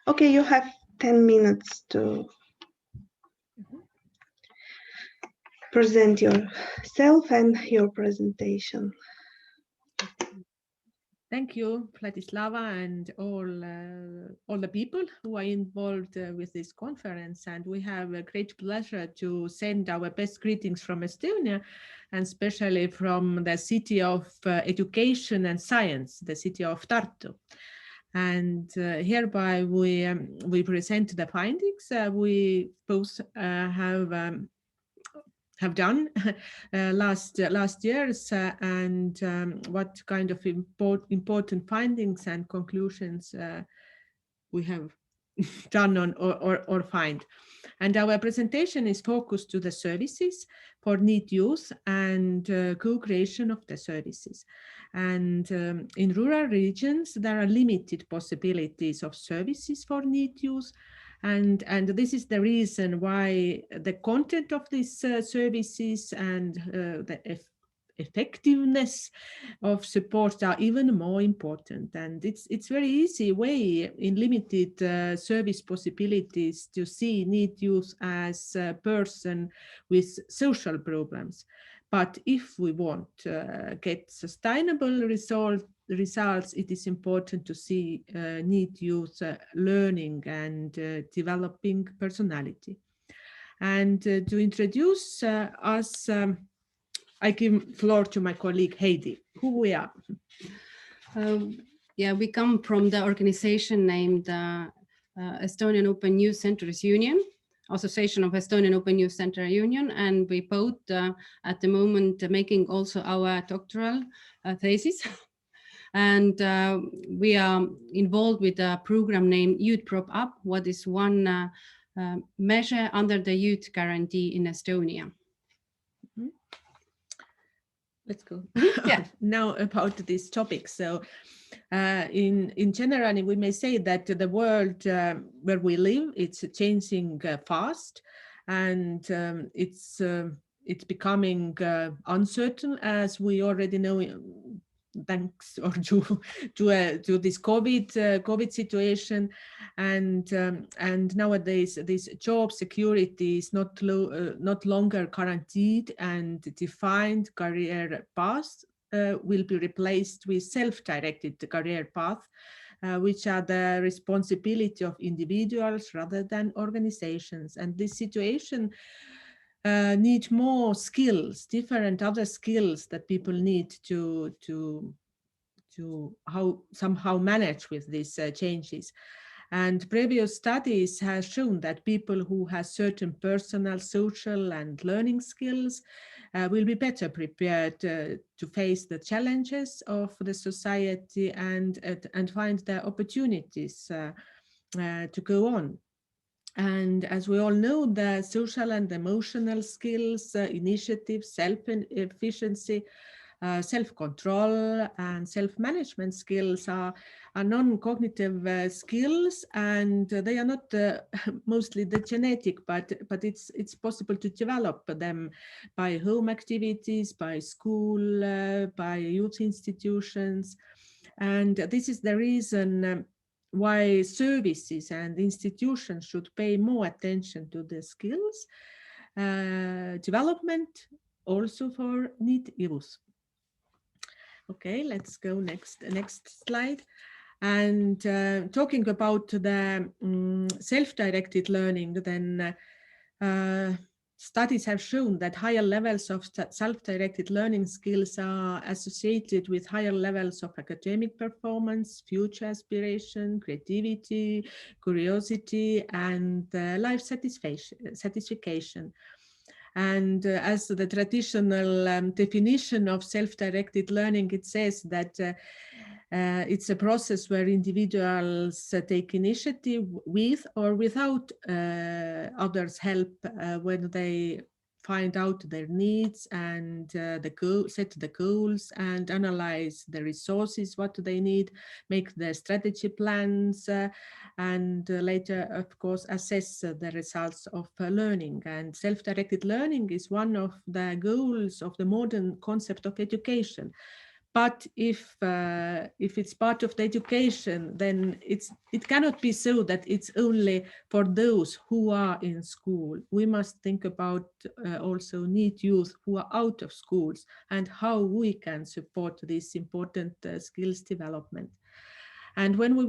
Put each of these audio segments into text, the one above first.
Okay, you have 10 minutes to present yourself and your presentation. Thank you, Vladislava, and all the people who are involved with this conference. And we have a great pleasure to send our best greetings from Estonia, and especially from the city of education and science, the city of Tartu. And hereby we present the findings we both have done last years and what kind of important findings and conclusions we have done on or find. And our presentation is focused to the services for NEET youth and co-creation of the services. And in rural regions, there are limited possibilities of services for NEET youth. And this is the reason why the content of these services and the effectiveness of support are even more important. And it's very easy way in limited service possibilities to see NEET youth as a person with social problems. But if we want to get sustainable results, it is important to see NEET youth learning and developing personality. And to introduce us, I give floor to my colleague Heidi. Who we are? Yeah, we come from the organization named Estonian Open Youth Centers Union, Association of Estonian Open Youth Center Union, and we both at the moment making also our doctoral thesis. And we are involved with a program named Youth Prop Up, what is one measure under the youth guarantee in Estonia. Let's go. Yeah. Now about this topic. So in general, we may say that the world where we live, it's changing fast, and it's becoming uncertain, as we already know, thanks or to this COVID situation, and nowadays this job security is not longer guaranteed, and defined career paths will be replaced with self-directed career path, which are the responsibility of individuals rather than organizations. And this situation need more skills, different other skills that people need to somehow manage with these changes. And previous studies have shown that people who have certain personal, social, and learning skills will be better prepared to face the challenges of the society and find the opportunities to go on. And as we all know, the social and emotional skills, initiative, self-efficiency, self-control and self-management skills are non-cognitive skills, and they are not mostly the genetic, but it's possible to develop them by home activities, by school, by youth institutions. And this is the reason why services and institutions should pay more attention to the skills development also for NEET youth. Okay, let's go next slide. And talking about the self-directed learning, then studies have shown that higher levels of self-directed learning skills are associated with higher levels of academic performance, future aspiration, creativity, curiosity, and life satisfaction. And as the traditional definition of self-directed learning, it says that it's a process where individuals take initiative with or without others' help when they find out their needs and set the goals and analyze the resources, what they need, make the strategy plans, and later, of course, assess the results of learning. And self-directed learning is one of the goals of the modern concept of education. But if it's part of the education, then it cannot be so that it's only for those who are in school. We must think about also NEET youth who are out of schools and how we can support this important skills development. And when we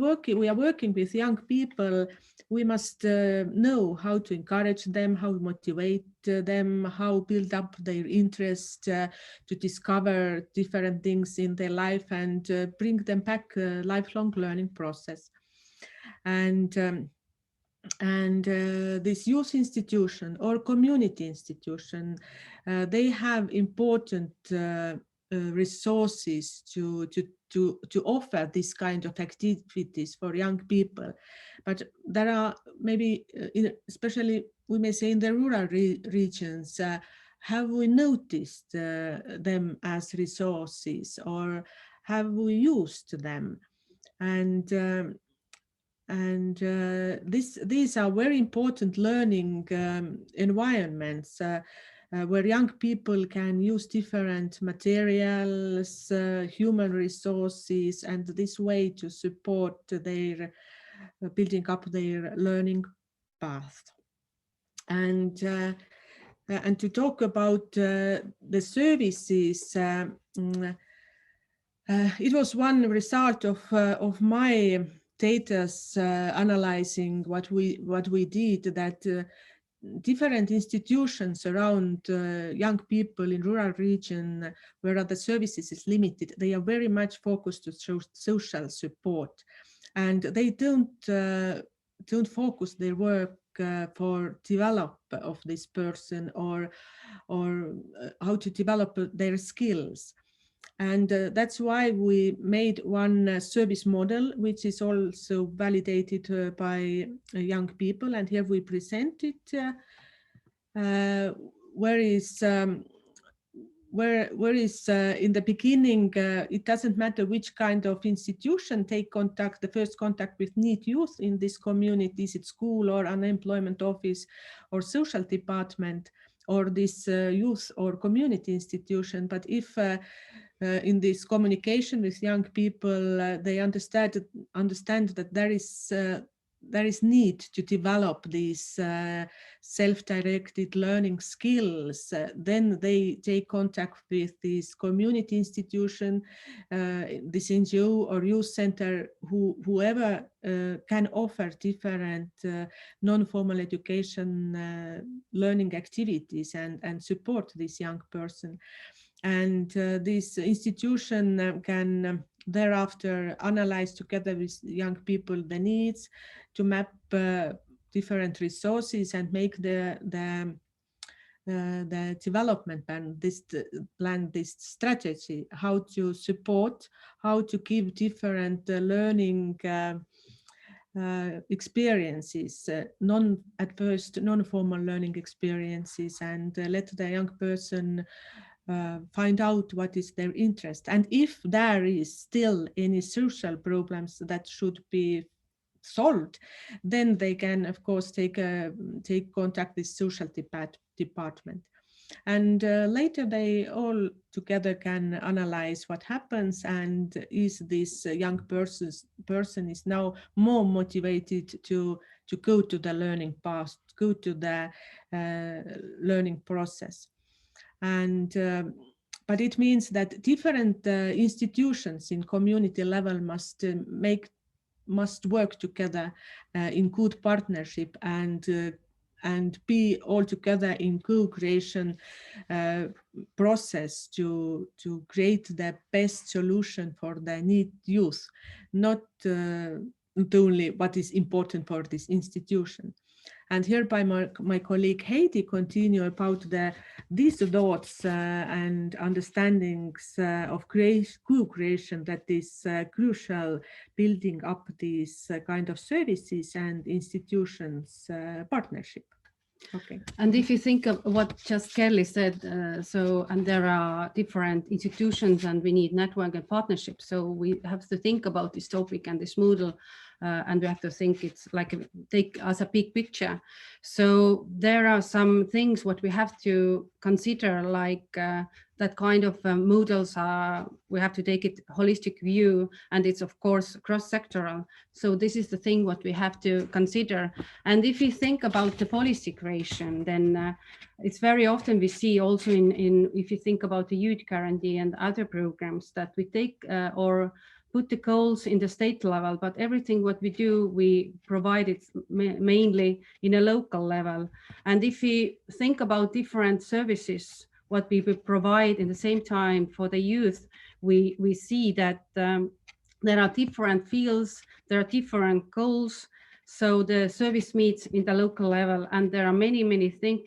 are working with young people, we must know how to encourage them, how motivate them, how build up their interest to discover different things in their life and bring them back lifelong learning process. And this youth institution or community institution, they have important resources to offer this kind of activities for young people. But there are maybe, especially we may say in the rural regions, have we noticed them as resources or have we used them? And these are very important learning environments where young people can use different materials, human resources, and this way to support their building up their learning path. And to talk about the services, it was one result of my data analyzing what we did, that different institutions around young people in rural region where the services is limited, they are very much focused to social support, and they don't focus their work for develop of this person or how to develop their skills. And that's why we made one service model, which is also validated by young people. And here we present it, where is in the beginning, it doesn't matter which kind of institution take contact, the first contact with NEET youth in this community, is it school or unemployment office or social department or this youth or community institution. But if in this communication with young people, they understand that there is need to develop these self-directed learning skills, then they take contact with this community institution, this NGO or youth center, whoever can offer different non-formal education learning activities and support this young person. And this institution can thereafter analyze together with young people the needs to map different resources and make the development plan, this strategy, how to support, how to give different learning experiences, at first non-formal learning experiences, and let the young person find out what is their interest. And if there is still any social problems that should be solved, then they can, of course, take contact with social department. And later they all together can analyze what happens, and is this young person is now more motivated to go to the learning path, go to the learning process. And but it means that different institutions in community level must work together in good partnership and be all together in co-creation process to create the best solution for the NEET youth, not only what is important for this institution. And hereby my colleague Heidi continue about these thoughts and understandings of co-creation that is crucial, building up these kind of services and institutions partnership. Okay. And if you think of what just Kerli said, and there are different institutions and we need network and partnership. So we have to think about this topic and this model, and we have to think it's like take as a big picture. So there are some things what we have to consider, like that kind of models are, we have to take it holistic view, and it's of course cross-sectoral. So this is the thing what we have to consider. And if you think about the policy creation, then it's very often we see also in if you think about the youth guarantee and other programs that we take or put the goals in the state level, but everything what we do, we provide it mainly in a local level. And if we think about different services, what we will provide in the same time for the youth, we see that there are different fields, there are different goals. So the service meets in the local level, and there are many things,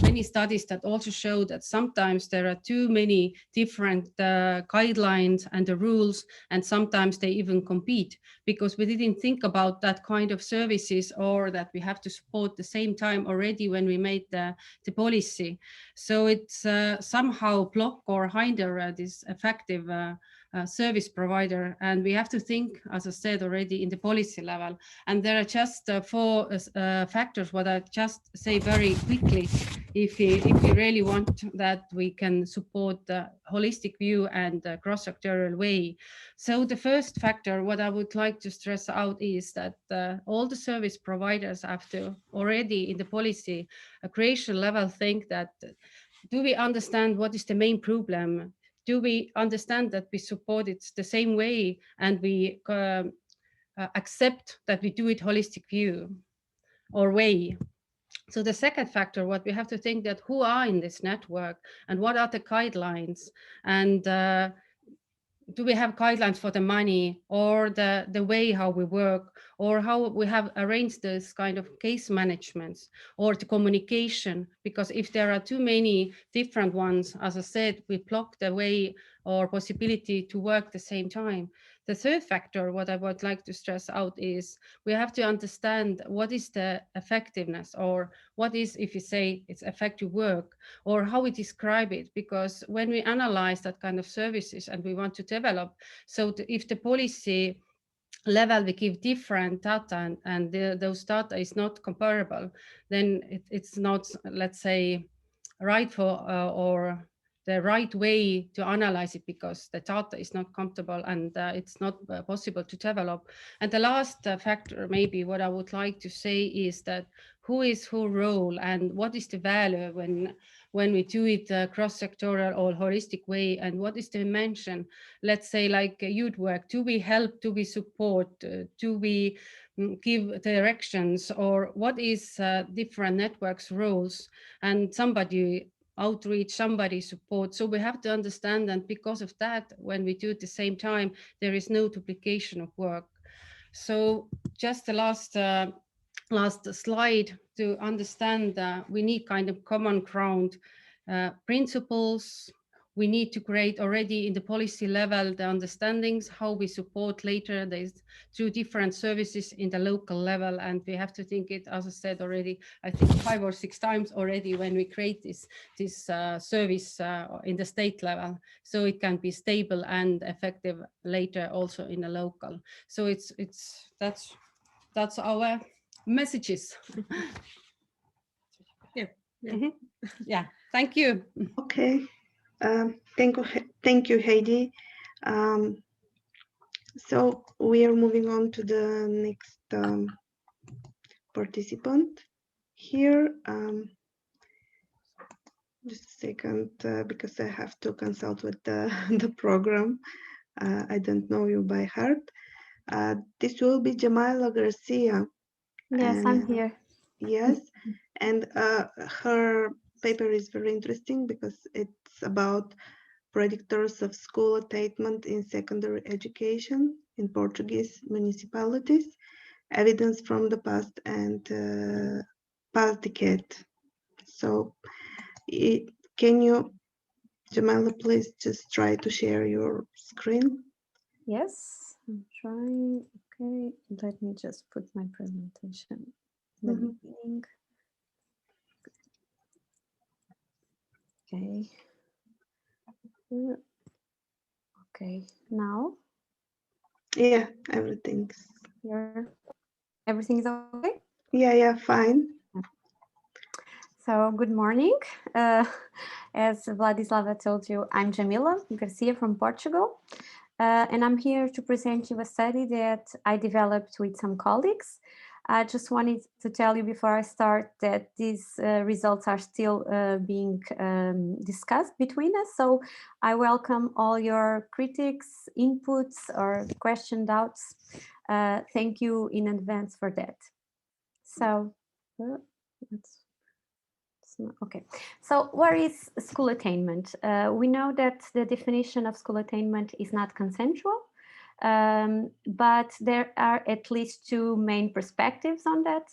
many studies that also show that sometimes there are too many different guidelines and the rules, and sometimes they even compete because we didn't think about that kind of services, or that we have to support the same time already when we made the policy. So it's somehow block or hinder this effective service provider, and we have to think, as I said already, in the policy level. And there are just 4 factors what I just say very quickly if we really want that we can support the holistic view and the cross-sectoral way. So the first factor what I would like to stress out is that all the service providers have to already in the policy creation level think that, do we understand what is the main problem? Do we understand that we support it the same way, and we accept that we do it holistic view or way? So the second factor, what we have to think that who are in this network and what are the guidelines, and do we have guidelines for the money or the way how we work, or how we have arranged this kind of case management or the communication? Because if there are too many different ones, as I said, we block the way or possibility to work the same time. The third factor, what I would like to stress out, is we have to understand what is the effectiveness, or what is, if you say it's effective work, or how we describe it. Because when we analyze that kind of services and we want to develop, so if the policy level we give different data and those data is not comparable, then it's not, let's say, right for or the right way to analyze it, because the data is not comfortable and it's not possible to develop. And the last factor, maybe what I would like to say, is that who is who role and what is the value when we do it cross-sectoral or holistic way, and what is the dimension, let's say like youth work, do we help, do we support, do we give directions, or what is different networks roles, and somebody outreach, somebody support. So we have to understand, and because of that, when we do it at the same time, there is no duplication of work. So just the last slide to understand that we need kind of common ground principles. We need to create already in the policy level the understandings how we support later through different services in the local level. And we have to think it, as I said already, I think 5 or 6 times already, when we create this service in the state level, so it can be stable and effective later also in the local. So that's our messages. Yeah. Yeah, thank you. Okay. Thank you, Heidi. So we are moving on to the next participant here. Just a second, because I have to consult with the program. I don't know you by heart. This will be djamila.garcia. Yes, I'm here. Yes, and her paper is very interesting because it's about predictors of school attainment in secondary education in Portuguese municipalities, evidence from the past and past decade. So can you, Djamila, please just try to share your screen? Yes, I'm trying. Okay, let me just put my presentation in the beginning. Okay. Okay, now? Yeah, everything's Everything is okay? Yeah, fine. So good morning. As Vladislava told you, I'm djamila.garcia from Portugal, and I'm here to present you a study that I developed with some colleagues. I just wanted to tell you before I start that these results are still being discussed between us. So I welcome all your critics, inputs, or question, doubts. Thank you in advance for that. So okay. So what is school attainment? We know that the definition of school attainment is not consensual. But there are at least two main perspectives on that.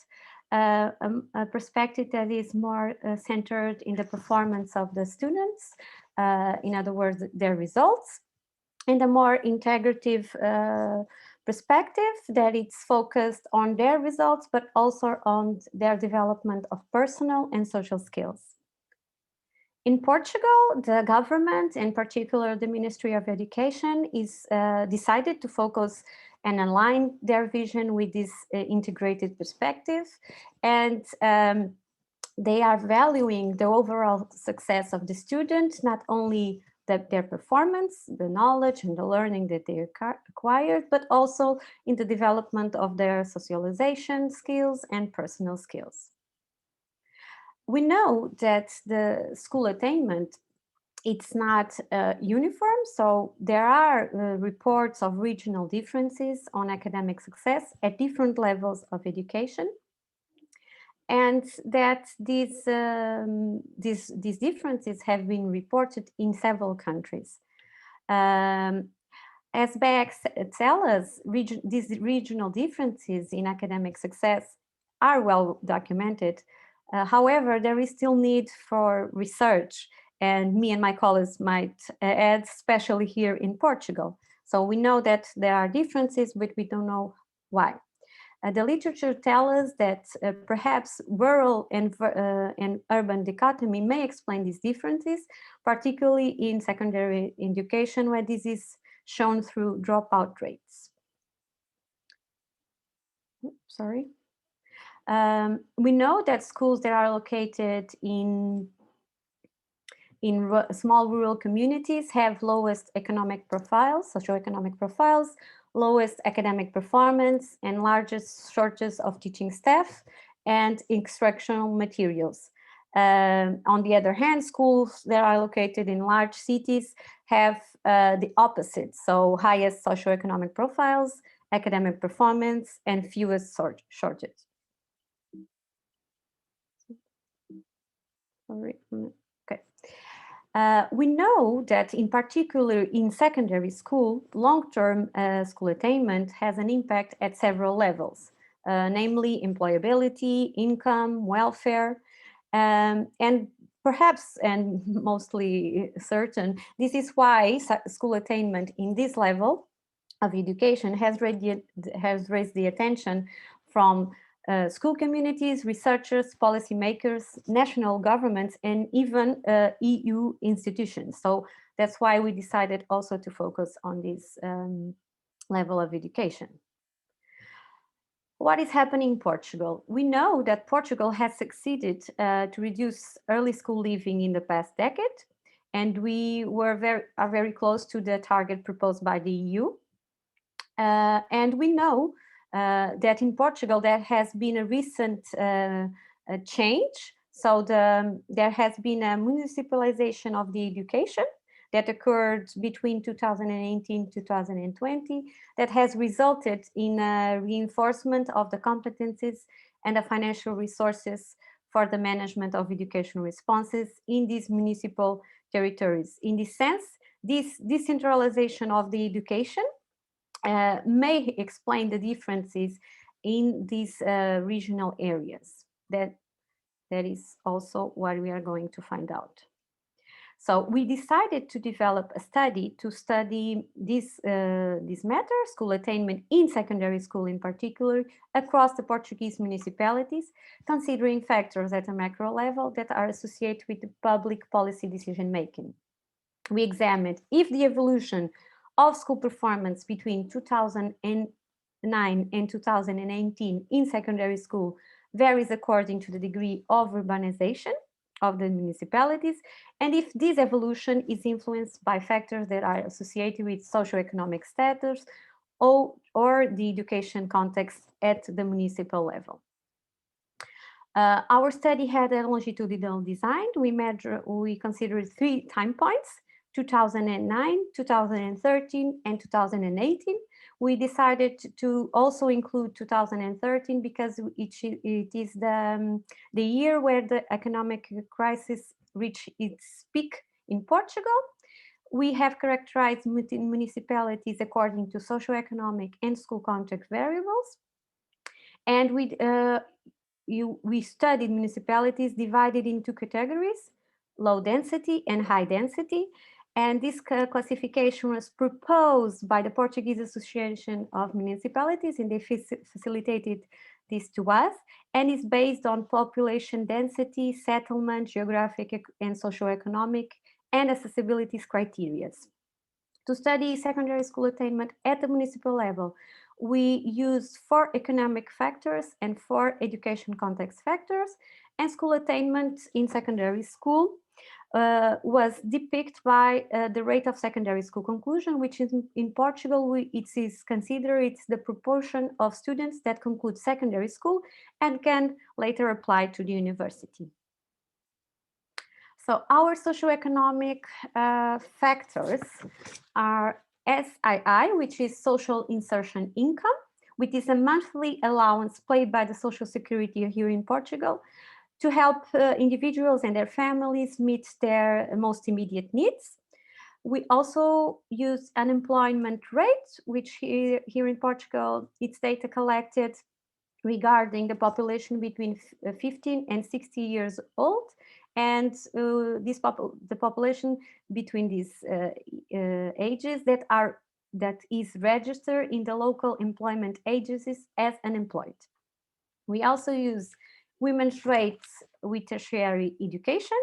A perspective that is more centered in the performance of the students, in other words, their results, and a more integrative perspective that it's focused on their results, but also on their development of personal and social skills. In Portugal, the government, in particular the Ministry of Education, is decided to focus and align their vision with this integrated perspective. And they are valuing the overall success of the student, not only their performance, the knowledge and the learning that they acquired, but also in the development of their socialization skills and personal skills. We know that the school attainment, it's not uniform, so there are reports of regional differences on academic success at different levels of education, and that these differences have been reported in several countries. As BEX tell us, these regional differences in academic success are well documented. However, there is still need for research, and me and my colleagues might add, especially here in Portugal. So we know that there are differences, but we don't know why. The literature tells us that perhaps rural and urban dichotomy may explain these differences, particularly in secondary education, where this is shown through dropout rates. Oops, sorry. We know that schools that are located in small rural communities have lowest economic profiles, socioeconomic profiles, lowest academic performance, and largest shortage of teaching staff and instructional materials. On the other hand, schools that are located in large cities have the opposite, so highest socioeconomic profiles, academic performance, and fewest shortages. Sorry. Okay. We know that in particular in secondary school, long-term school attainment has an impact at several levels, namely employability, income, welfare, and perhaps, and mostly certain, this is why school attainment in this level of education has raised the attention from school communities, researchers, policymakers, national governments, and even EU institutions. So that's why we decided also to focus on this level of education. What is happening in Portugal? We know that Portugal has succeeded to reduce early school leaving in the past decade, and we are very close to the target proposed by the EU. And we know that in Portugal there has been a recent change. So there has been a municipalization of the education that occurred between 2018 and 2020 that has resulted in a reinforcement of the competencies and the financial resources for the management of educational responses in these municipal territories. In this sense, this decentralization of the education may explain the differences in these regional areas. That is also what we are going to find out. So we decided to develop a study to study this matter, school attainment in secondary school in particular, across the Portuguese municipalities, considering factors at a macro level that are associated with the public policy decision making. We examined if the evolution of school performance between 2009 and 2018 in secondary school varies according to the degree of urbanization of the municipalities, and if this evolution is influenced by factors that are associated with socioeconomic status or the education context at the municipal level. Our study had a longitudinal design. We considered 3 time points: 2009, 2013, and 2018. We decided to also include 2013 because it is the year where the economic crisis reached its peak in Portugal. We have characterized municipalities according to socioeconomic and school context variables. And we studied municipalities divided into categories: low density and high density. And this classification was proposed by the Portuguese Association of Municipalities, and they facilitated this to us, and is based on population density, settlement, geographic and socioeconomic, and accessibility criteria. To study secondary school attainment at the municipal level, we used 4 economic factors and 4 education context factors, and school attainment in secondary school was depicted by the rate of secondary school conclusion, which is in Portugal, it is considered it's the proportion of students that conclude secondary school and can later apply to the university. So our socioeconomic factors are SII, which is social insertion income, which is a monthly allowance paid by the Social Security here in Portugal to help individuals and their families meet their most immediate needs. We also use unemployment rate, which here in Portugal, it's data collected regarding the population between 15 and 60 years old, and the population between these ages that is registered in the local employment agencies as unemployed. We also use women's rates with tertiary education.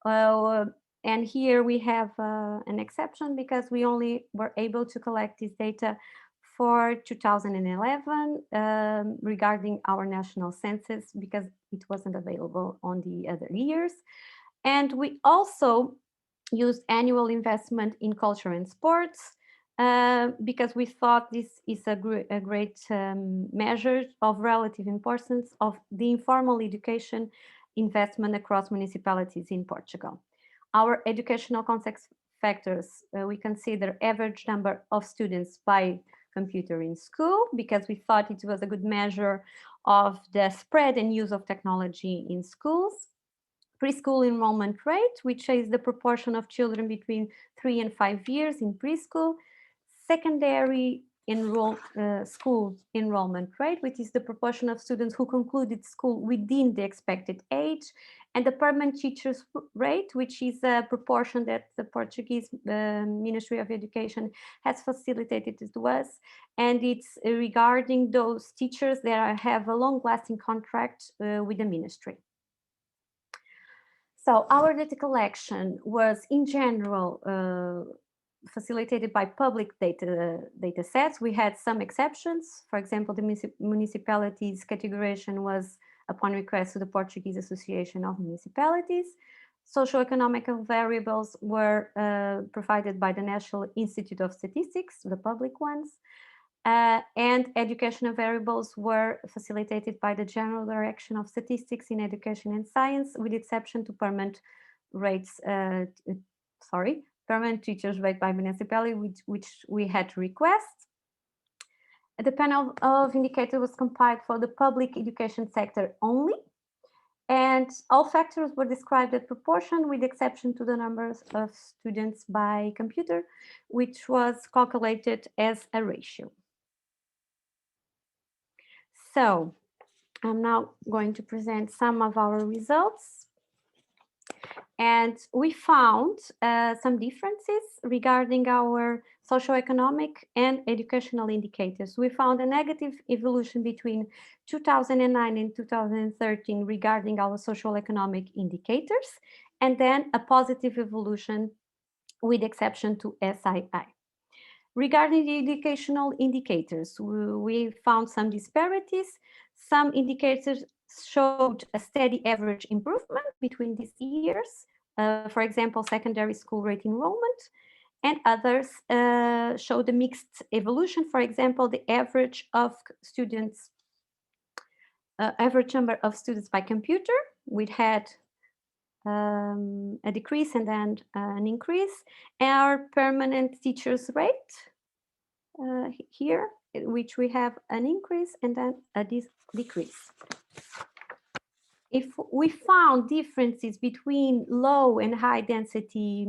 And here we have an exception because we only were able to collect this data for 2011 regarding our national census because it wasn't available on the other years. And we also used annual investment in culture and sports because we thought this is a great measure of relative importance of the informal education investment across municipalities in Portugal. Our educational context factors, we consider average number of students by computer in school because we thought it was a good measure of the spread and use of technology in schools. Preschool enrollment rate, which is the proportion of children between 3 and 5 years in preschool. Secondary school enrollment rate, which is the proportion of students who concluded school within the expected age, and the permanent teachers rate, which is a proportion that the Portuguese Ministry of Education has facilitated to us, and it's regarding those teachers that have a long-lasting contract with the ministry. So our data collection was in general facilitated by public data sets. We had some exceptions. For example, the municipalities categorization was upon request to the Portuguese Association of Municipalities. Socioeconomic variables were provided by the National Institute of Statistics, the public ones. And educational variables were facilitated by the General Direction of Statistics in Education and Science, with exception to permanent rates, permanent teachers rate by municipality, which we had to request. The panel of indicators was compiled for the public education sector only, and all factors were described at proportion, with exception to the numbers of students by computer, which was calculated as a ratio. So I'm now going to present some of our results. And we found some differences regarding our socioeconomic and educational indicators. We found a negative evolution between 2009 and 2013 regarding our socioeconomic indicators, and then a positive evolution with exception to SII. Regarding the educational indicators, we found some disparities. Some indicators showed a steady average improvement between these years. For example, secondary school rate enrollment, and others showed a mixed evolution. For example, the average of students, average number of students by computer, we had a decrease and then an increase. Our permanent teachers rate here, which we have an increase and then a decrease. If we found differences between low and high density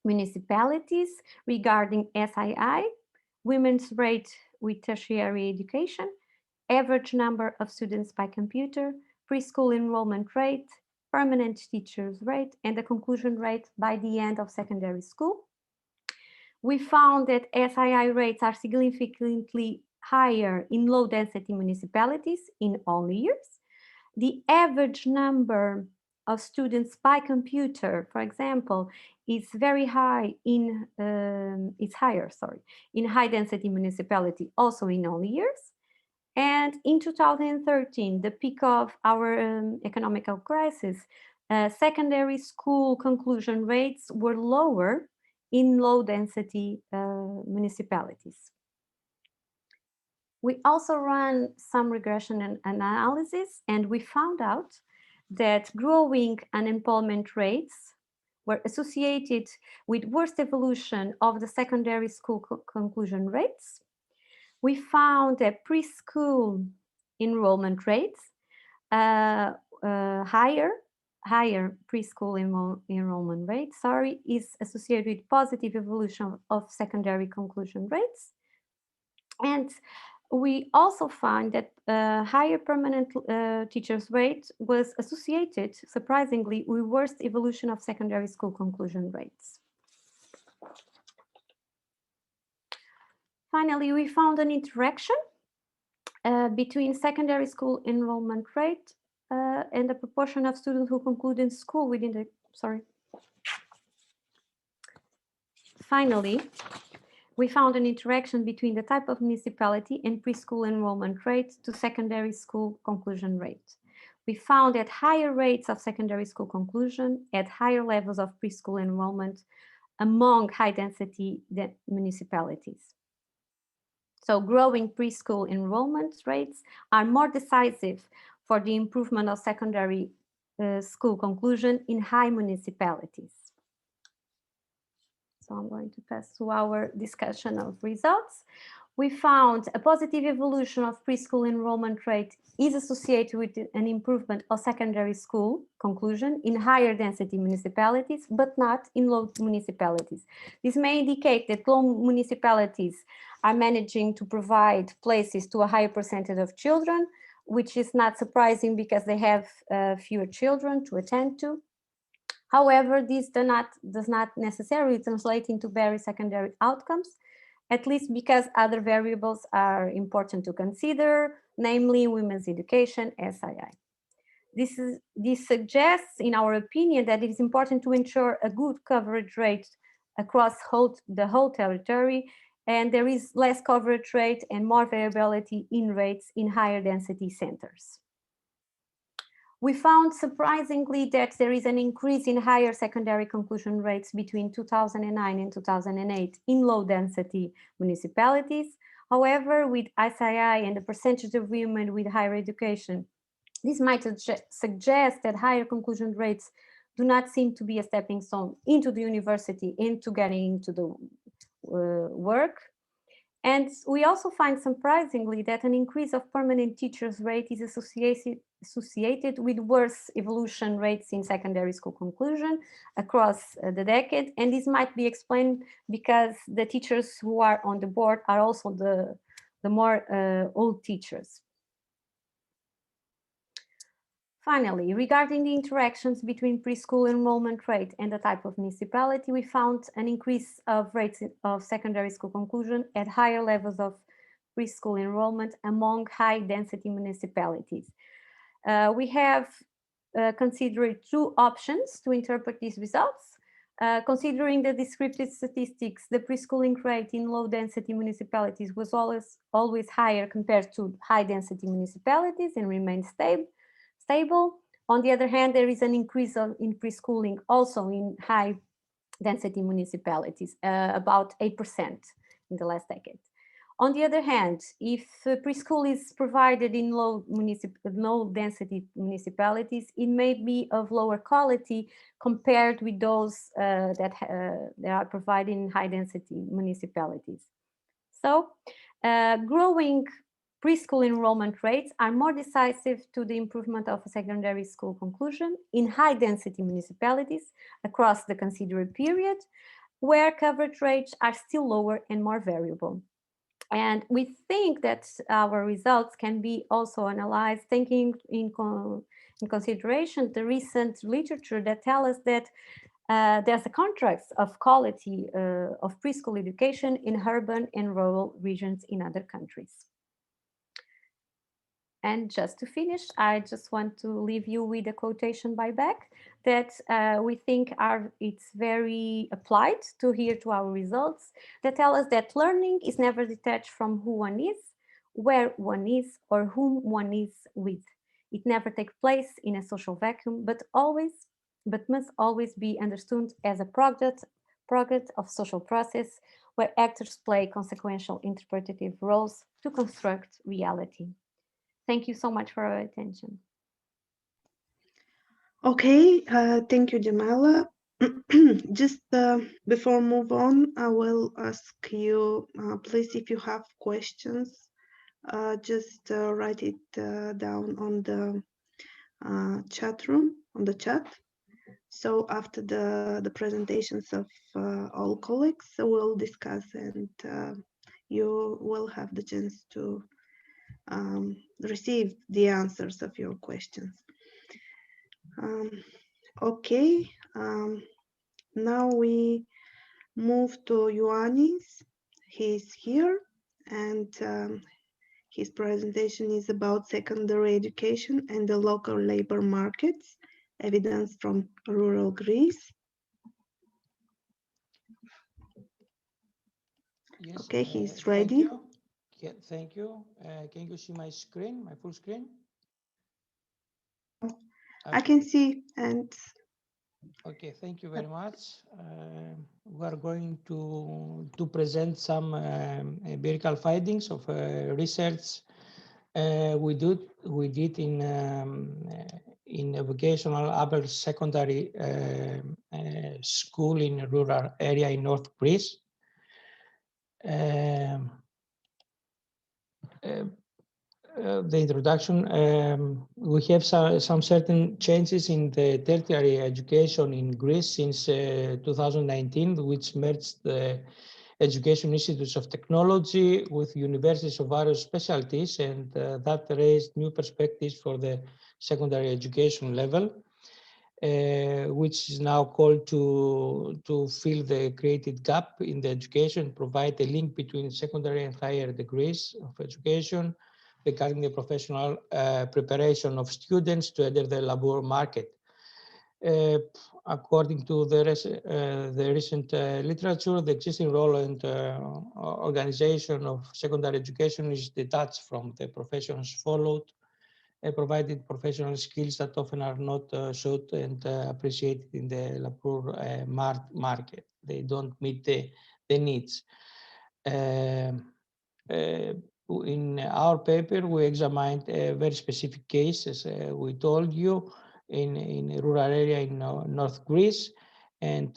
municipalities regarding SII, women's rate with tertiary education, average number of students by computer, preschool enrollment rate, permanent teachers rate, and the conclusion rate by the end of secondary school. We found that SII rates are significantly higher in low density municipalities in all years. The average number of students by computer, for example, is very high in, in high density municipality, also in all years. And in 2013, the peak of our economical crisis, secondary school conclusion rates were lower in low density municipalities. We also ran some regression and analysis, and we found out that growing unemployment rates were associated with worse evolution of the secondary school conclusion rates. We found that preschool enrollment rates, higher preschool enrollment rate, is associated with positive evolution of secondary conclusion rates. And we also find that higher permanent teachers rate was associated, surprisingly, with worse evolution of secondary school conclusion rates. Finally, we found an interaction between secondary school enrollment rate and the proportion of students who conclude in school within the, Finally, we found an interaction between the type of municipality and preschool enrollment rate to secondary school conclusion rate. We found that higher rates of secondary school conclusion at higher levels of preschool enrollment among high density municipalities. So growing preschool enrollment rates are more decisive for the improvement of secondary school conclusion in high municipalities. So I'm going to pass to our discussion of results. We found a positive evolution of preschool enrollment rate is associated with an improvement of secondary school conclusion in higher density municipalities, but not in low municipalities. This may indicate that low municipalities are managing to provide places to a higher percentage of children, which is not surprising because they have fewer children to attend to. However, this does not necessarily translate into better secondary outcomes, at least because other variables are important to consider, namely women's education, SII. This suggests, in our opinion, that it is important to ensure a good coverage rate across the whole territory, and there is less coverage rate and more variability in rates in higher density centers. We found, surprisingly, that there is an increase in higher secondary conclusion rates between 2009 and 2008 in low density municipalities. However, with SII and the percentage of women with higher education, this might suggest that higher conclusion rates do not seem to be a stepping stone into the university, into getting into the work. And we also find, surprisingly, that an increase of permanent teachers rate is associated with worse evolution rates in secondary school conclusion across the decade. And this might be explained because the teachers who are on the board are also the more old teachers. Finally, regarding the interactions between preschool enrollment rate and the type of municipality, we found an increase of rates of secondary school conclusion at higher levels of preschool enrollment among high density municipalities. We have considered two options to interpret these results. Considering the descriptive statistics, the preschooling rate in low-density municipalities was always higher compared to high-density municipalities and remained stable. On the other hand, there is an increase in preschooling also in high-density municipalities, about 8% in the last decade. On the other hand, if preschool is provided in low-density municipalities, it may be of lower quality compared with those that are provided in high-density municipalities. So, growing preschool enrollment rates are more decisive to the improvement of secondary school conclusion in high-density municipalities across the considered period, where coverage rates are still lower and more variable. And we think that our results can be also analyzed, taking in consideration the recent literature that tell us that there's a contrast of quality of preschool education in urban and rural regions in other countries. And just to finish, I just want to leave you with a quotation by Beck that we think it's very applied to our results, that tell us that learning is never detached from who one is, where one is, or whom one is with. It never takes place in a social vacuum, but must always be understood as a product of social process where actors play consequential interpretative roles to construct reality. Thank you so much for your attention. Okay, thank you, Djamila. Just before move on, I will ask you, please, if you have questions, just write it down on the chat room, on the chat. So after the presentations of all colleagues, we'll discuss, and you will have the chance to receive the answers of your questions. Okay, now we move to Ioannis. He's here, and his presentation is about secondary education and the local labor markets, evidence from rural Greece. Yes, okay, he's ready. Yeah, thank you. Can you see my screen, my full screen? I can see, and okay, thank you very much. We are going to present some empirical findings of research we did in a vocational upper secondary school in a rural area in North Greece. The introduction, we have some certain changes in the tertiary education in Greece since 2019, which merged the education institutes of technology with universities of various specialties, and that raised new perspectives for the secondary education level, which is now called to fill the created gap in the education, provide a link between secondary and higher degrees of education regarding the professional preparation of students to enter the labor market. According to the recent literature, the existing role and organization of secondary education is detached from the professions followed, provided professional skills that often are not sought and appreciated in the labor market. They don't meet the needs. In our paper, we examined a very specific case, as we told you, in a rural area in North Greece. And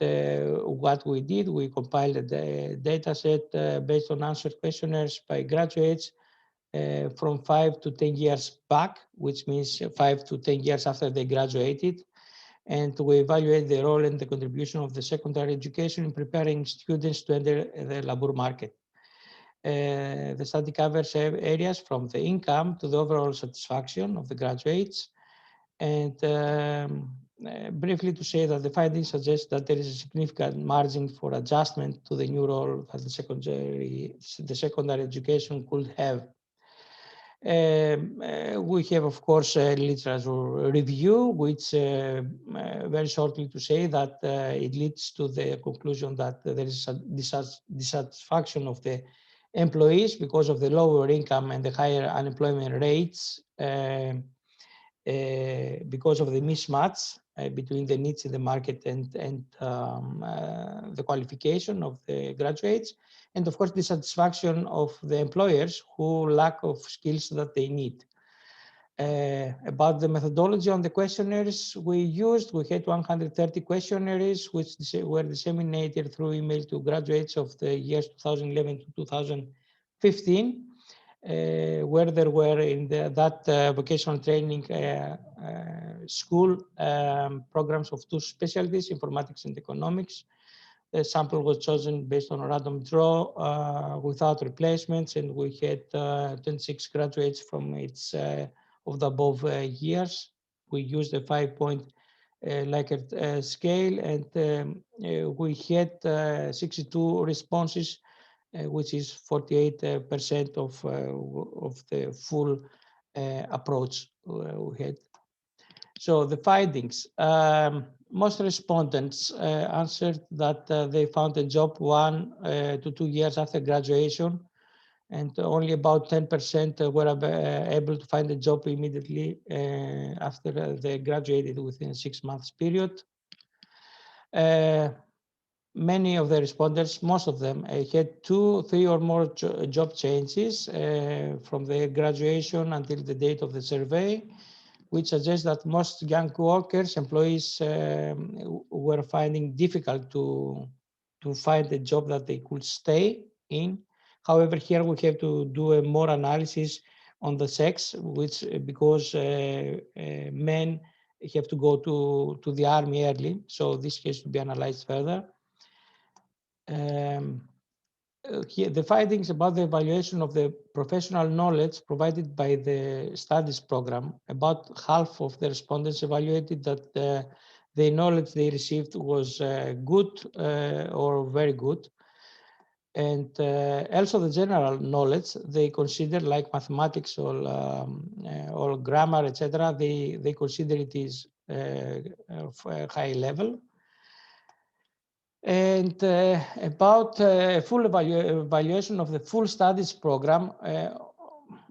what we did, we compiled a data set based on answered questionnaires by graduates from 5 to 10 years back, which means 5 to 10 years after they graduated. And we evaluate the role and the contribution of the secondary education in preparing students to enter the labor market. The study covers areas from the income to the overall satisfaction of the graduates. And briefly to say that the findings suggest that there is a significant margin for adjustment to the new role that the secondary education could have. We have, of course, a literature review, which very shortly to say that it leads to the conclusion that there is a dissatisfaction of the employees because of the lower income and the higher unemployment rates, because of the mismatch between the needs in the market and the qualification of the graduates, and of course dissatisfaction of the employers who lack of skills that they need. About the methodology on the questionnaires we used, we had 130 questionnaires which were disseminated through email to graduates of the years 2011 to 2015. Where there were in that vocational training school programs of two specialties, informatics and economics. The sample was chosen based on a random draw without replacements, and we had 26 graduates from each of the above years. We used a 5-point Likert scale, and we had 62 responses, which is 48% of the full approach we had. So the findings, most respondents answered that they found a job 1 to 2 years after graduation, and only about 10% were able to find a job immediately after they graduated within a 6 months period. Many of the respondents, most of them, had 2, 3 or more job changes from their graduation until the date of the survey, which suggests that most young workers, employees, were finding difficult to find a job that they could stay in. However, here we have to do a more analysis on the sex, which because men have to go to the army early, so this has to be analyzed further. Here, the findings about the evaluation of the professional knowledge provided by the studies program, about half of the respondents evaluated that the knowledge they received was good or very good. And also the general knowledge they consider, like mathematics or grammar, etc., they consider it is of a high level. And about full evaluation of the full studies program,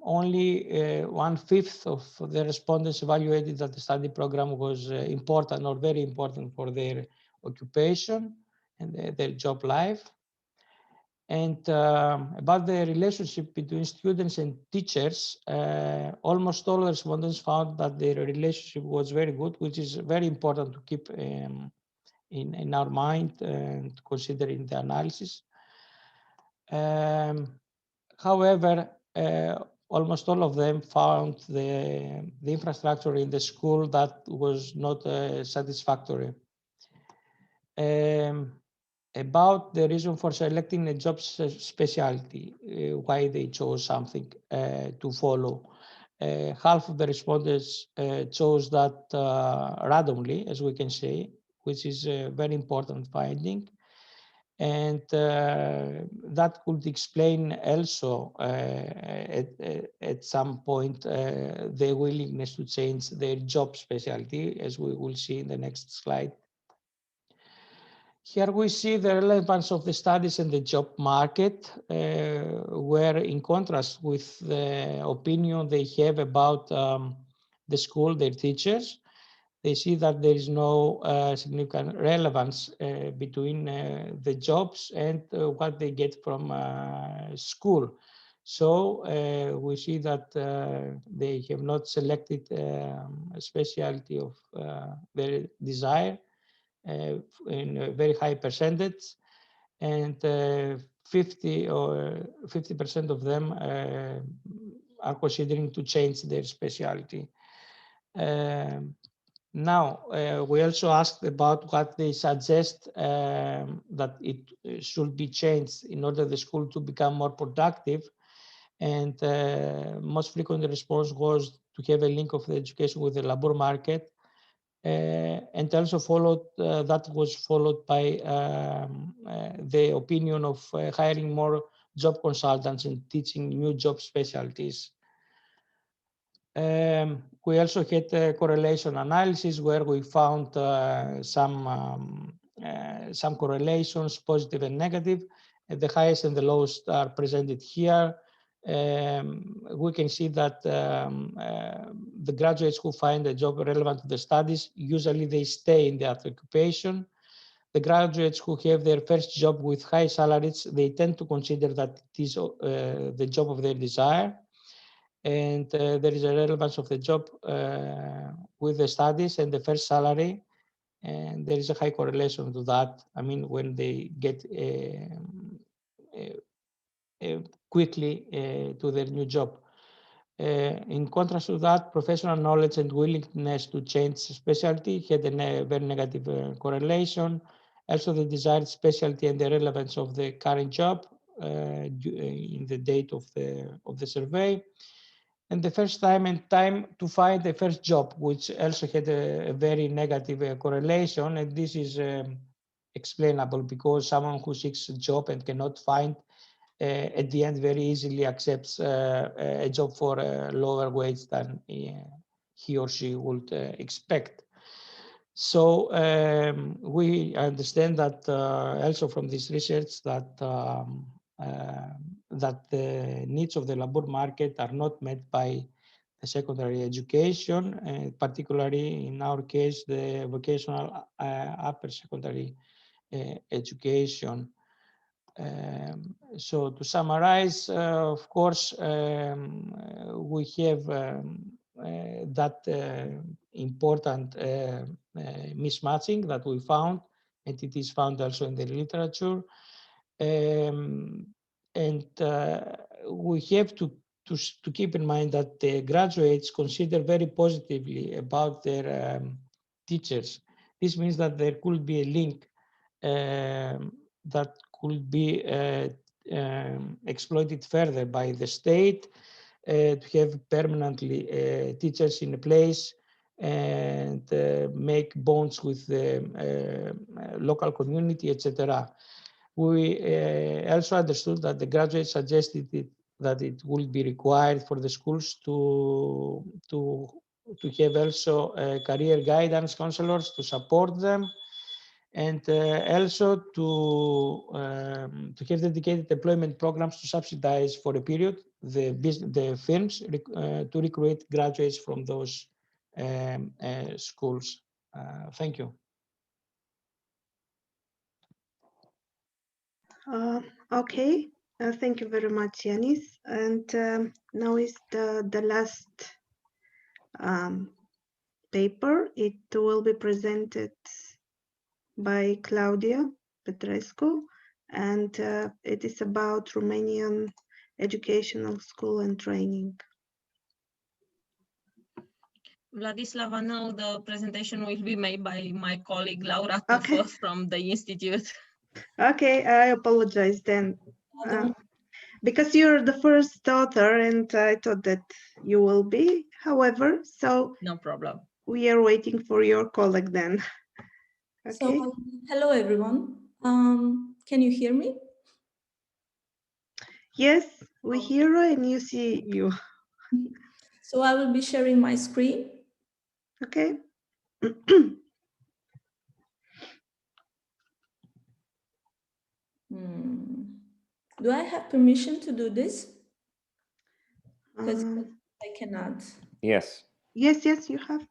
only 1/5 of the respondents evaluated that the study program was important or very important for their occupation and their job life. And about the relationship between students and teachers, almost all respondents found that their relationship was very good, which is very important to keep in our mind and considering the analysis. However, almost all of them found the infrastructure in the school that was not satisfactory. About the reason for selecting a job specialty, why they chose something to follow. Half of the respondents chose that randomly, as we can say, which is a very important finding. And that could explain also at some point the willingness to change their job specialty, as we will see in the next slide. Here we see the relevance of the studies in the job market, where in contrast with the opinion they have about the school, their teachers, they see that there is no significant relevance between the jobs and what they get from school. So we see that they have not selected a specialty of their desire in a very high percentage, and 50% of them are considering to change their specialty. Now, we also asked about what they suggest that it should be changed in order the school to become more productive. And most frequent response was to have a link of the education with the labor market. And also that was followed by the opinion of hiring more job consultants and teaching new job specialties. We also had a correlation analysis where we found some correlations, positive and negative. The highest and the lowest are presented here. We can see that the graduates who find a job relevant to the studies, usually they stay in that occupation. The graduates who have their first job with high salaries, they tend to consider that it is the job of their desire. And there is a relevance of the job with the studies and the first salary. And there is a high correlation to that. I mean, when they get quickly to their new job. In contrast to that, professional knowledge and willingness to change specialty had a very negative correlation. Also, the desired specialty and the relevance of the current job in the date of the survey. And the first time and time to find the first job, which also had a very negative correlation. And this is explainable because someone who seeks a job and cannot find at the end very easily accepts a job for a lower wage than he or she would expect. So we understand that also from this research that that the needs of the labor market are not met by the secondary education, particularly in our case, the vocational upper secondary education. So to summarize, of course, we have that important mismatching that we found, and it is found also in the literature. And we have to keep in mind that the graduates consider very positively about their teachers. This means that there could be a link that could be exploited further by the state to have permanently teachers in place and make bonds with the local community, etc. We also understood that the graduates suggested that it will be required for the schools to have also career guidance counselors to support them, and also to have dedicated employment programs to subsidize for a period the firms to recruit graduates from those schools. Thank you. Okay, thank you very much, Ioannis. And now is the last paper. It will be presented by Claudia Petrescu, and it is about Romanian educational school and training. Vladislava, now the presentation will be made by my colleague Laura Okay. from the Institute. Okay, I apologize then. Because you're the first author and I thought that you will be, however, so no problem. We are waiting for your colleague then. Okay. So, hello everyone. Can you hear me? Yes, we hear you and you see you. So I will be sharing my screen. Okay. Do I have permission to do this? Because I cannot. Yes. Yes, yes, you have.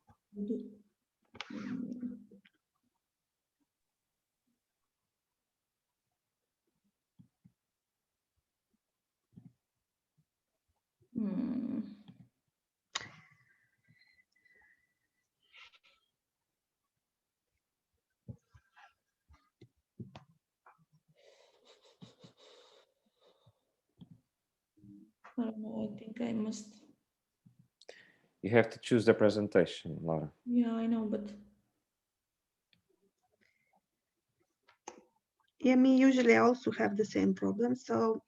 I don't know, I think I must. You have to choose the presentation, Laura. Yeah, I know, but. Yeah, me usually I also have the same problem, so.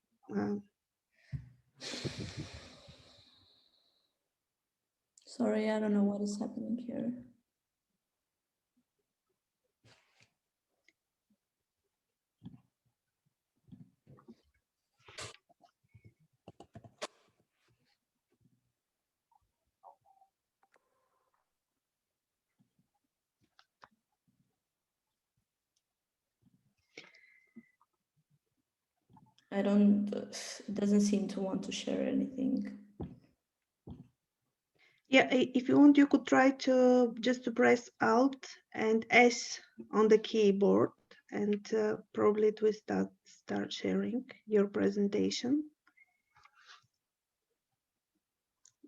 Sorry, I don't know what is happening here. I don't, it doesn't seem to want to share anything. Yeah, if you want, you could try to just to press Alt and S on the keyboard, and probably it will start sharing your presentation.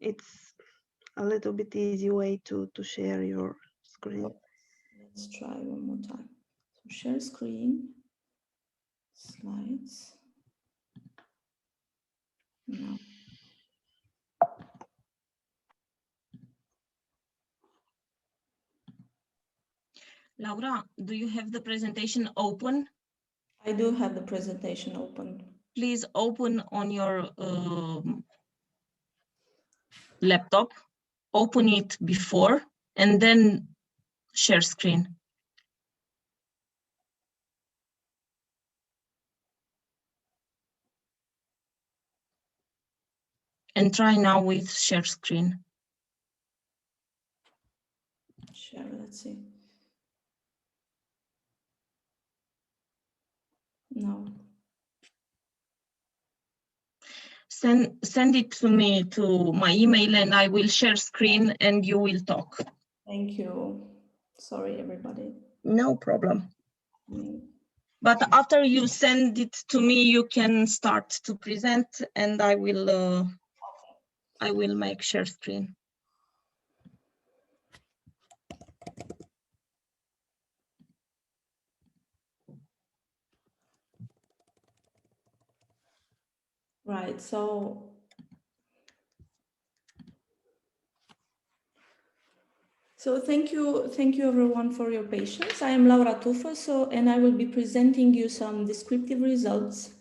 It's a little bit easy way to share your screen. Let's try one more time. So share screen, slides. No. Laura, do you have the presentation open? I do have the presentation open. Please open on your laptop, open it before, and then share screen. And try now with share screen. Share, let's see. No. Send it to me to my email and I will share screen and you will talk. Thank you. Sorry, everybody. No problem. But after you send it to me, you can start to present and I will make share screen. Right, so thank you everyone for your patience. I am Laura Tufo, and I will be presenting you some descriptive results,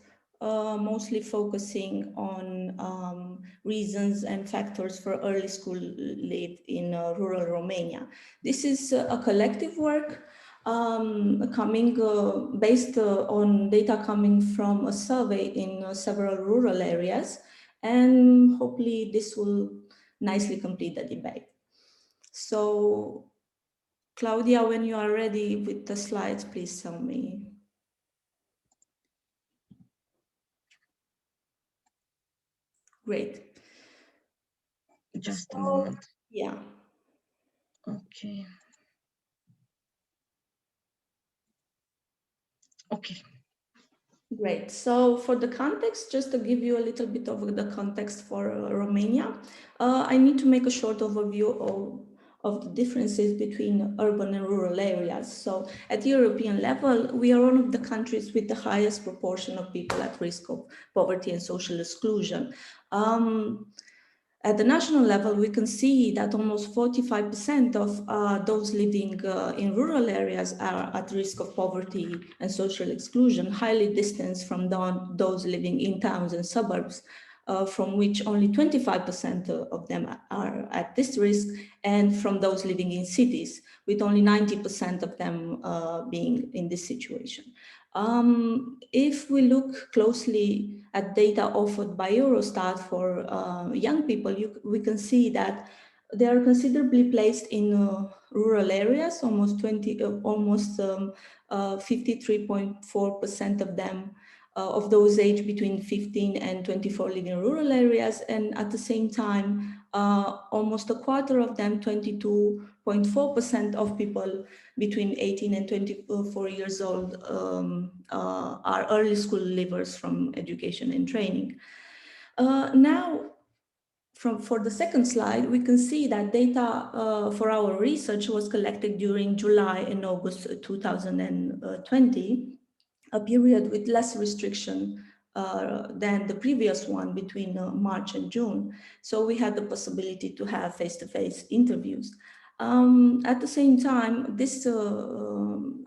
mostly focusing on reasons and factors for early school leave in rural Romania. This is a collective work coming based on data coming from a survey in several rural areas, and hopefully this will nicely complete the debate. So, Claudia, when you are ready with the slides, please tell me. Great. Just a moment. Yeah. Okay. Okay. Great. So for the context, just to give you a little bit of the context for Romania, I need to make a short overview of the differences between urban and rural areas. So at the European level, we are one of the countries with the highest proportion of people at risk of poverty and social exclusion. At the national level, we can see that almost 45% of those living in rural areas are at risk of poverty and social exclusion, highly distanced from those living in towns and suburbs, from which only 25% of them are at this risk, and from those living in cities, with only 90% of them being in this situation. If we look closely at data offered by Eurostat for young people, we can see that they are considerably placed in rural areas, almost 53.4% of them, of those aged between 15 and 24 live in rural areas, and at the same time, almost a quarter of them, 22.4% of people between 18 and 24 years old are early school leavers from education and training. Now, for the second slide, we can see that data for our research was collected during July and August 2020, a period with less restriction than the previous one between March and June. So we had the possibility to have face-to-face interviews. At the same time, this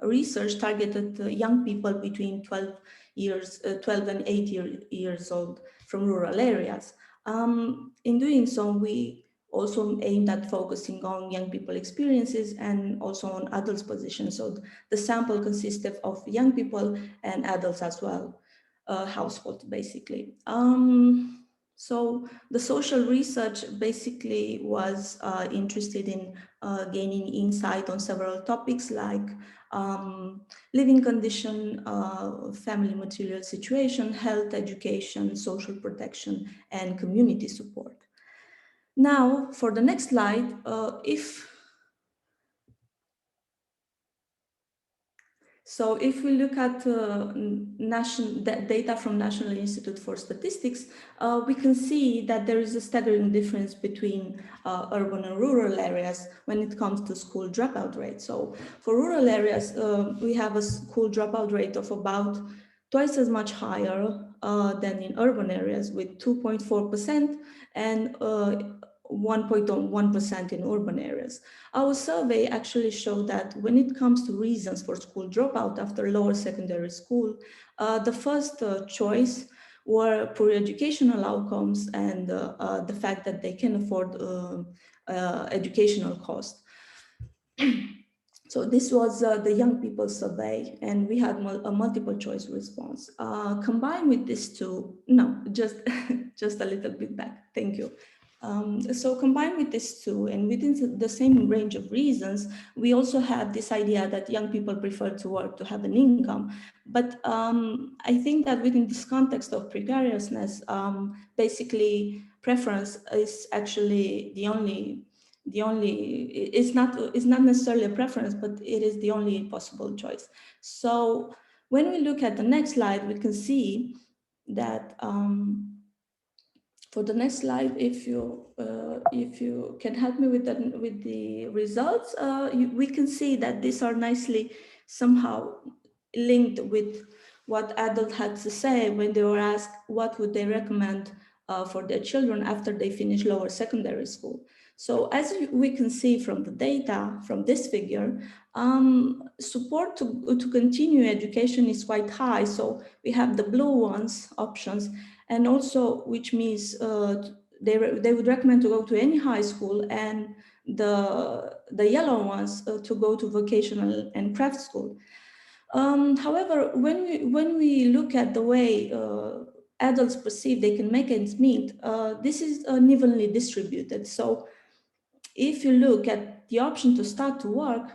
research targeted young people between 12 and 18 years old from rural areas. In doing so, we also aimed at focusing on young people experiences and also on adults' positions. So the sample consisted of young people and adults as well, households basically. So the social research basically was interested in gaining insight on several topics like living condition, family material situation, health, education, social protection, and community support. Now, for the next slide, if we look at data from National Institute for Statistics, we can see that there is a staggering difference between urban and rural areas when it comes to school dropout rate. So for rural areas, we have a school dropout rate of about twice as much higher than in urban areas, with 2.4% and 1.1% in urban areas. Our survey actually showed that when it comes to reasons for school dropout after lower secondary school, the first choice were poor educational outcomes and the fact that they can afford educational costs. So this was the young people survey, and we had a multiple choice response. Combined with this two, no, just a little bit back, thank you. So combined with this two, and within the same range of reasons, we also have this idea that young people prefer to work to have an income. But I think that within this context of precariousness, basically preference is actually it's not necessarily a preference, but it is the only possible choice. So when we look at the next slide, we can see that for the next slide, if you can help me with the results, we can see that these are nicely somehow linked with what adults had to say when they were asked what would they recommend for their children after they finish lower secondary school. So as we can see from the data, from this figure, support to continue education is quite high. So we have the blue options, and also which means they would recommend to go to any high school, and the yellow ones to go to vocational and craft school. However, when we look at the way adults perceive they can make ends meet, this is unevenly distributed. So if you look at the option to start to work,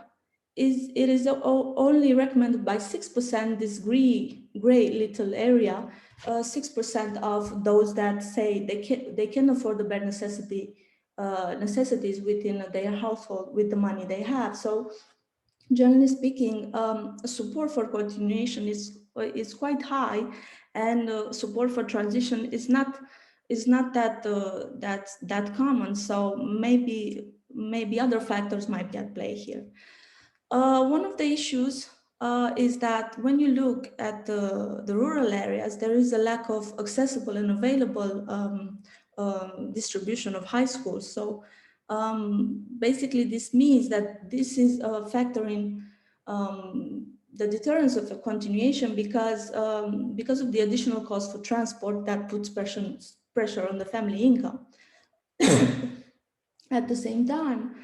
it is only recommended by 6%, this gray little area, 6% of those that say they can afford the bare necessities within their household with the money they have. So generally speaking, support for continuation is quite high, and support for transition is not that common. So maybe other factors might be at play here. One of the issues is that when you look at the rural areas, there is a lack of accessible and available distribution of high schools. So basically, this means that this is factoring the deterrence of a continuation because of the additional cost for transport that puts pressure on the family income. At the same time,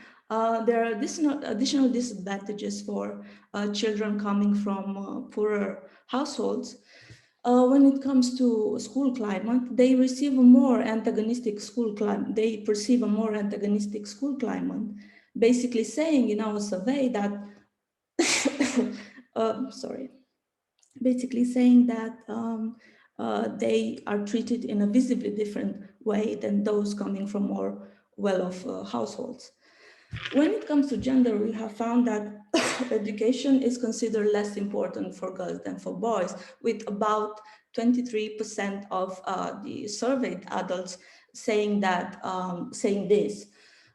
there are additional disadvantages for children coming from poorer households. When it comes to school climate, they receive a more antagonistic school climate. They perceive a more antagonistic school climate, basically saying in our survey that, basically saying that they are treated in a visibly different way than those coming from more well-off households. When it comes to gender, we have found that education is considered less important for girls than for boys, with about 23% of the surveyed adults saying that, saying this.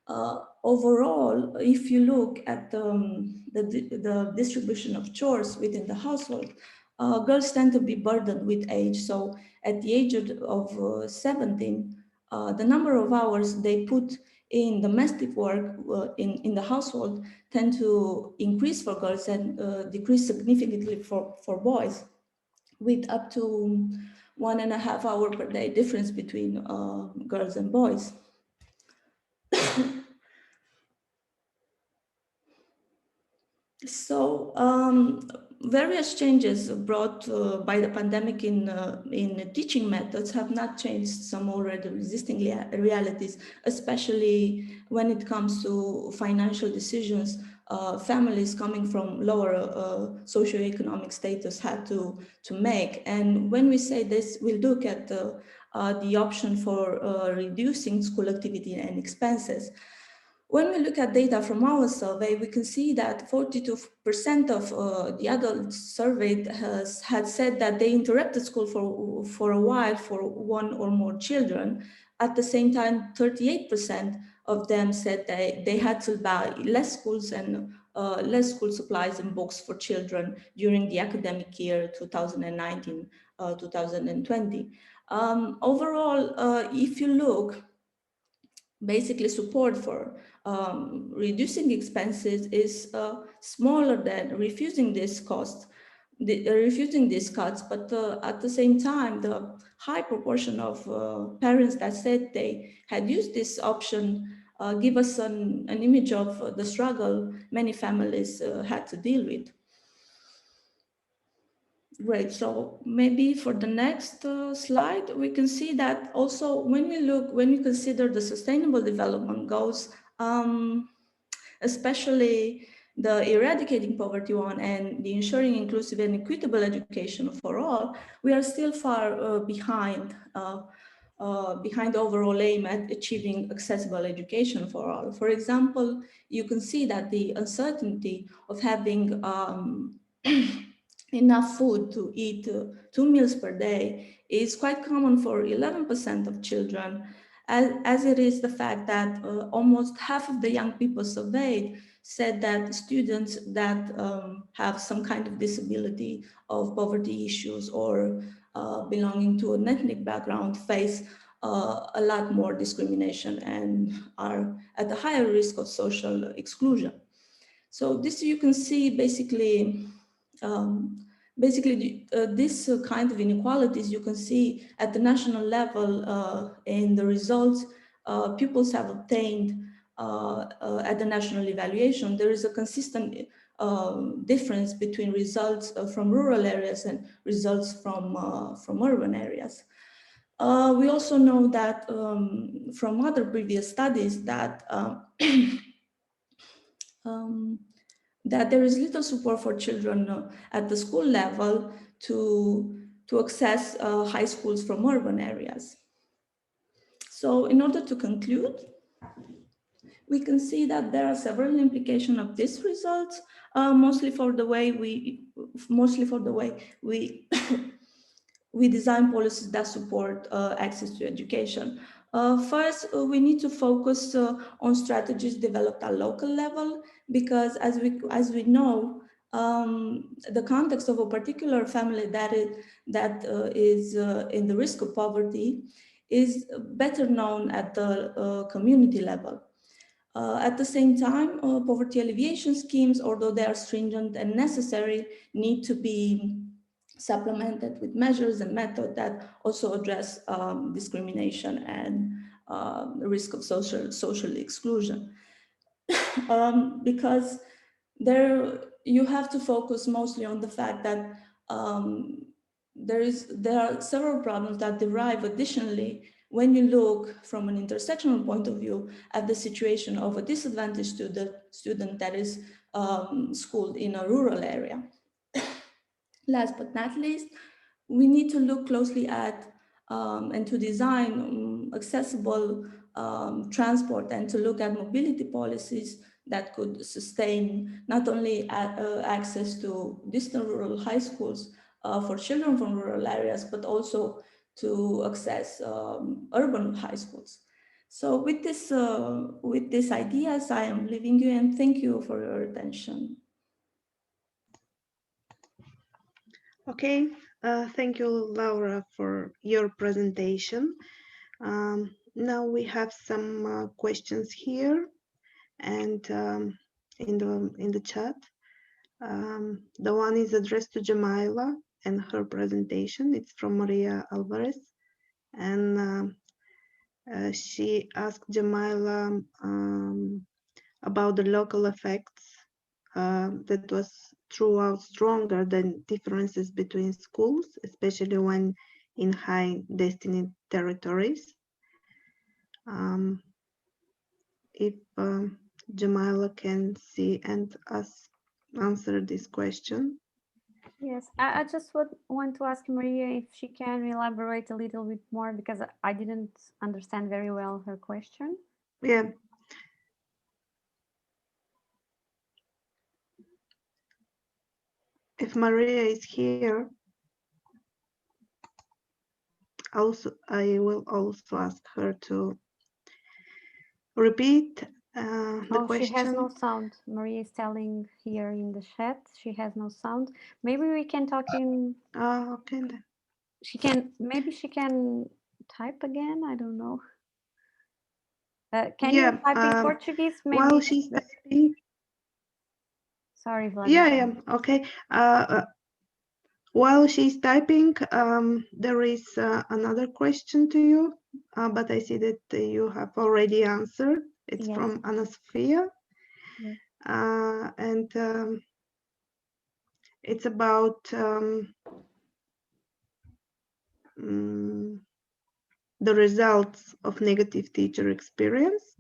Overall, if you look at the distribution of chores within the household, girls tend to be burdened with age. So at the age of 17, the number of hours they put in domestic work in the household tend to increase for girls and decrease significantly for boys, with up to 1.5 hours per day difference between girls and boys. So various changes brought by the pandemic in teaching methods have not changed some already existing realities, especially when it comes to financial decisions. Families coming from lower socioeconomic status had to make. And when we say this, we'll look at the option for reducing school activity and expenses. When we look at data from our survey, we can see that 42% of the adults surveyed had said that they interrupted school for a while for one or more children. At the same time, 38% of them said they had to buy less schools and less school supplies and books for children during the academic year 2019-2020. Overall, if you look, basically support for reducing expenses is smaller than refusing this cost, refusing these cuts, but at the same time, the high proportion of parents that said they had used this option give us an image of the struggle many families had to deal with. Great, so maybe for the next slide, we can see that also when we consider the sustainable development goals, especially the eradicating poverty one and the ensuring inclusive and equitable education for all, we are still far behind the overall aim at achieving accessible education for all. For example, you can see that the uncertainty of having enough food to eat 2 meals per day is quite common for 11% of children, as it is the fact that almost half of the young people surveyed said that students that have some kind of disability of poverty issues or belonging to an ethnic background face a lot more discrimination and are at a higher risk of social exclusion. So this you can see basically this kind of inequalities you can see at the national level in the results pupils have obtained at the national evaluation. There is a consistent difference between results from rural areas and results from urban areas. We also know that from other previous studies that that there is little support for children at the school level to access high schools from urban areas. So in order to conclude, we can see that there are several implications of this result, mostly for the way we we design policies that support access to education. First, we need to focus on strategies developed at local level, because as we know, the context of a particular family that is in the risk of poverty is better known at the community level. At the same time, poverty alleviation schemes, although they are stringent and necessary, need to be supplemented with measures and methods that also address discrimination and the risk of social exclusion. Because you have to focus mostly on the fact that there are several problems that derive additionally when you look from an intersectional point of view at the situation of a disadvantaged student that is schooled in a rural area. Last but not least, we need to look closely at and to design accessible transport and to look at mobility policies that could sustain not only access to distant rural high schools for children from rural areas, but also to access urban high schools. So with these ideas, I am leaving you and thank you for your attention. Okay, thank you, Laura, for your presentation. Now we have some questions here and in the chat. The one is addressed to Djamila and her presentation. It's from Maria Alvarez, and she asked Djamila about the local effects that was throughout stronger than differences between schools, especially when in high destiny territories. If Djamila can see and answer this question. Yes, I just would want to ask Maria if she can elaborate a little bit more, because I didn't understand very well her question. Yeah. If Maria is here, also I will also ask her to repeat the question. She has no sound. Maria is telling here in the chat she has no sound. Maybe we can talk in. Okay. Then. Maybe she can type again. I don't know. Can Yeah, you type in Portuguese? Maybe. While she's typing. Sorry, Vladislava. Yeah. Okay. While she's typing, there is another question to you, but I see that you have already answered. It's from Anastasia. Yes. And it's about the results of negative teacher experience.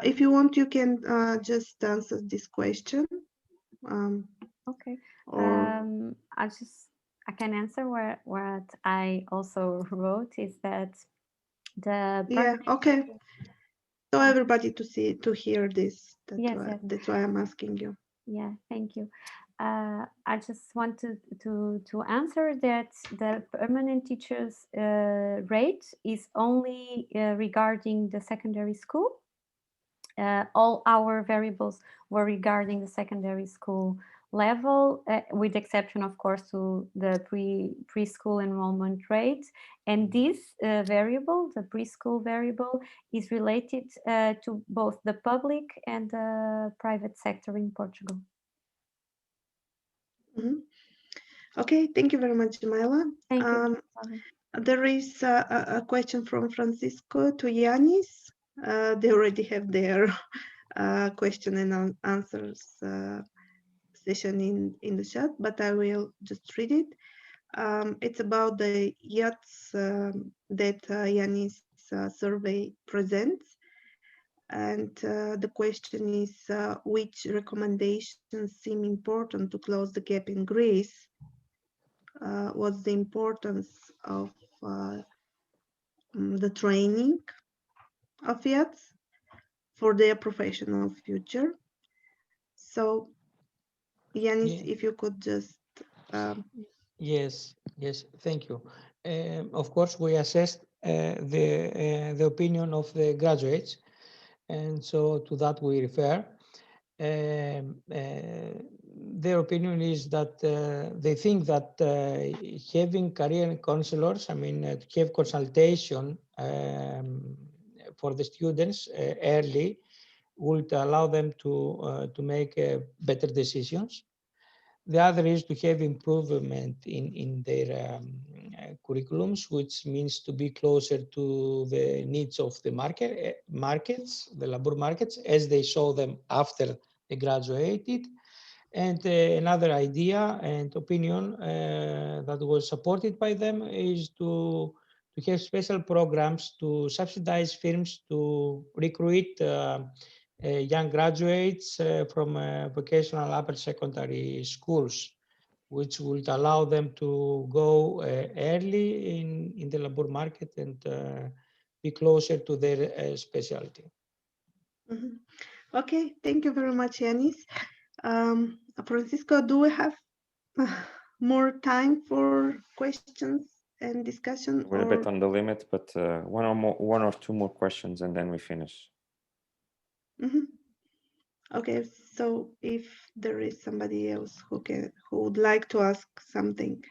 If you want, you can just answer this question. Okay. I can answer what I also wrote is that the okay. So everybody to hear this. That's why I'm asking you. Yeah, thank you. I just want to answer that the permanent teachers rate is only regarding the secondary school. All our variables were regarding the secondary school level, with exception, of course, to the preschool enrollment rate. And this variable, the preschool variable, is related to both the public and the private sector in Portugal. Okay, thank you very much, Djamila. Thank you. There is a question from Francisco to Ioannis. They already have their question and answers session in the chat, but I will just read it. It's about the yachts that Ioannis survey presents. And the question is, which recommendations seem important to close the gap in Greece? What's the importance of the training of yachts for their professional future? So, Ioannis, if you could just... Yes, thank you. Of course, we assessed the opinion of the graduates, and so to that we refer. Their opinion is that they think that having career counselors, to have consultation for the students early would allow them to make better decisions. The other is to have improvement in their curriculums, which means to be closer to the needs of the markets, the labor markets, as they saw them after they graduated. And another idea and opinion that was supported by them is to have special programs to subsidize firms to recruit young graduates from vocational upper secondary schools, which would allow them to go early in the labor market and be closer to their specialty. Okay, thank you very much, Ioannis. Francisco, do we have more time for questions and discussion? We're a bit on the limit, but one or two more questions and then we finish. Okay, so if there is somebody else who would like to ask something.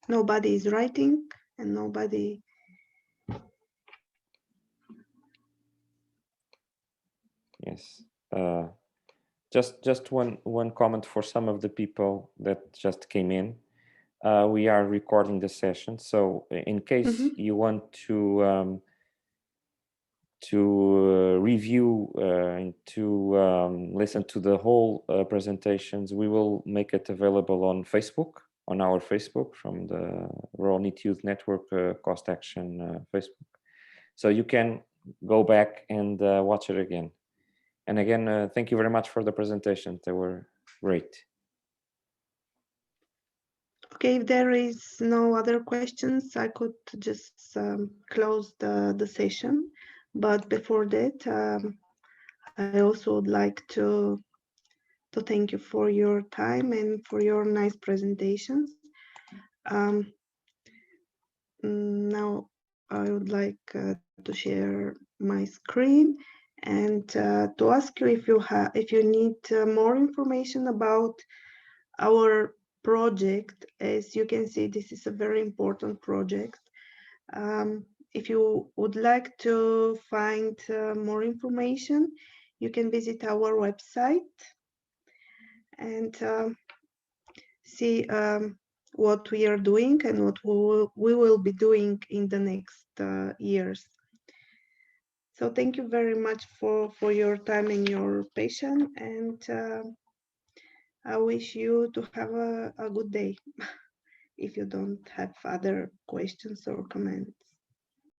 Nobody is writing and nobody. Yes. Just one comment for some of the people that just came in. We are recording the session, so in case you want to review and to listen to the whole presentations, we will make it available on Facebook, on our Facebook from the Rural NEET Youth Network Cost Action Facebook. So you can go back and watch it again. And again, thank you very much for the presentation. They were great. Okay, if there is no other questions, I could just close the session. But before that, I also would like to thank you for your time and for your nice presentations. Now I would like to share my screen and to ask you if you need more information about our project. As you can see, this is a very important project. If you would like to find more information, you can visit our website and see what we are doing and what we will be doing in the next years. So thank you very much for your time and your patience, and I wish you to have a good day if you don't have other questions or comments.